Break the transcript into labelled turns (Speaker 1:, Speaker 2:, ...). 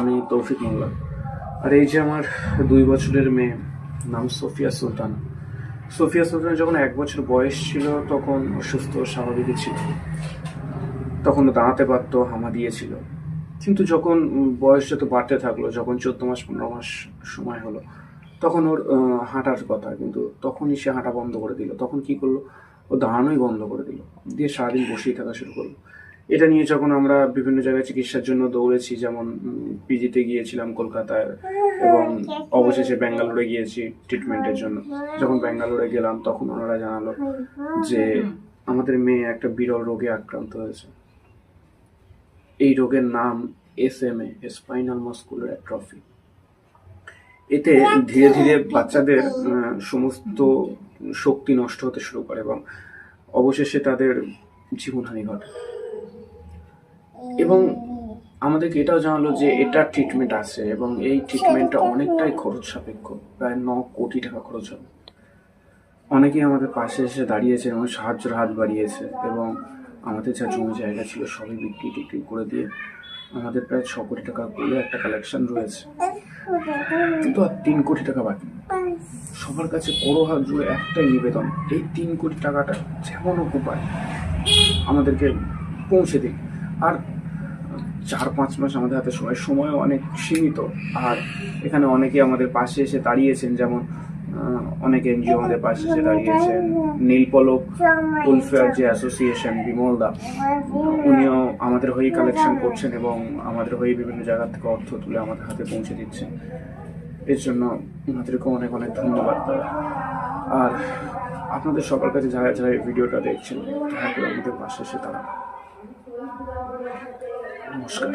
Speaker 1: আমি তৌফিক মোল্লা। আর এই যে আমার 2 বছরের মেয়ে, নাম সোফিয়া সুলতানা। সোফিয়া সুলতানা যখন 1 বছর বয়স ছিল তখন সুস্থ স্বাভাবিকই ছিল, তখন দাঁড়াতে পারতো, হামা দিয়েছিল। কিন্তু যখন বয়স যত বাড়তে থাকলো, যখন 14 মাস 15 মাস সময় হলো, তখন ওর হাঁটার কথা, কিন্তু তখনই সে হাঁটা বন্ধ করে দিল। তখন কি করলো, ও দাঁড়ানোই বন্ধ করে দিল, দিয়ে সারাদিন বসেই থাকা শুরু করলো। এটা নিয়ে যখন আমরা বিভিন্ন জায়গায় চিকিৎসার জন্য দৌড়েছি, যেমন পিজিতে গিয়েছিলাম কলকাতায়, এবং অবশেষে ব্যাঙ্গালোরে গিয়েছি ট্রিটমেন্টের জন্য। যখন ব্যাঙ্গালোরে গেলাম তখন ওনারা জানালো যে আমাদের মেয়ে একটা বিরল রোগে আক্রান্ত হয়েছে। এই রোগের নাম SMA, স্পাইনাল মাসকুলার অ্যাট্রফি। এতে ধীরে ধীরে বাচ্চাদের সমস্ত শক্তি নষ্ট হতে শুরু করে এবং অবশেষে তাদের জীবনহানি ঘটে। এবং আমাদেরকে এটাও জানালো যে এটার ট্রিটমেন্ট আছে এবং এই ট্রিটমেন্টটা অনেকটাই খরচ সাপেক্ষ, প্রায় 9 কোটি টাকা খরচ হবে। অনেকেই আমাদের পাশে এসে দাঁড়িয়েছে এবং সাহায্যের হাত বাড়িয়েছে, এবং আমাদের যা জমি জায়গা ছিল সবই বিক্রি করে দিয়ে আমাদের প্রায় 6 কোটি টাকা বলে একটা কালেকশন রয়েছে, কিন্তু আর 3 কোটি টাকা বাকি। সবার কাছে করো হাত জুড়ে একটাই নিবেদন, এই 3 কোটি টাকাটা যেমন হোক উপায় আমাদেরকে পৌঁছে দিক। আর 4-5 মাস আমাদের হাতে সময়ও অনেক সীমিত। আর এখানে অনেকেই আমাদের পাশে এসে দাঁড়িয়েছেন, যেমন অনেক এনজিও আমাদের পাশে এসে দাঁড়িয়েছেন। নীলপলক ওয়েলফেয়ার যে অ্যাসোসিয়েশন, বিমল দা, উনিও আমাদের হয়ে কালেকশন করছেন এবং আমাদের হয়ে বিভিন্ন জায়গা থেকে অর্থ তুলে আমাদের হাতে পৌঁছে দিচ্ছেন। এর জন্য ওনাদেরকে অনেক অনেক ধন্যবাদ। আর আপনাদের সবার কাছে যারা যারা এই ভিডিওটা দেখছেন, দয়া করে আমাদের পাশে এসে দাঁড়ান। নমস্কার।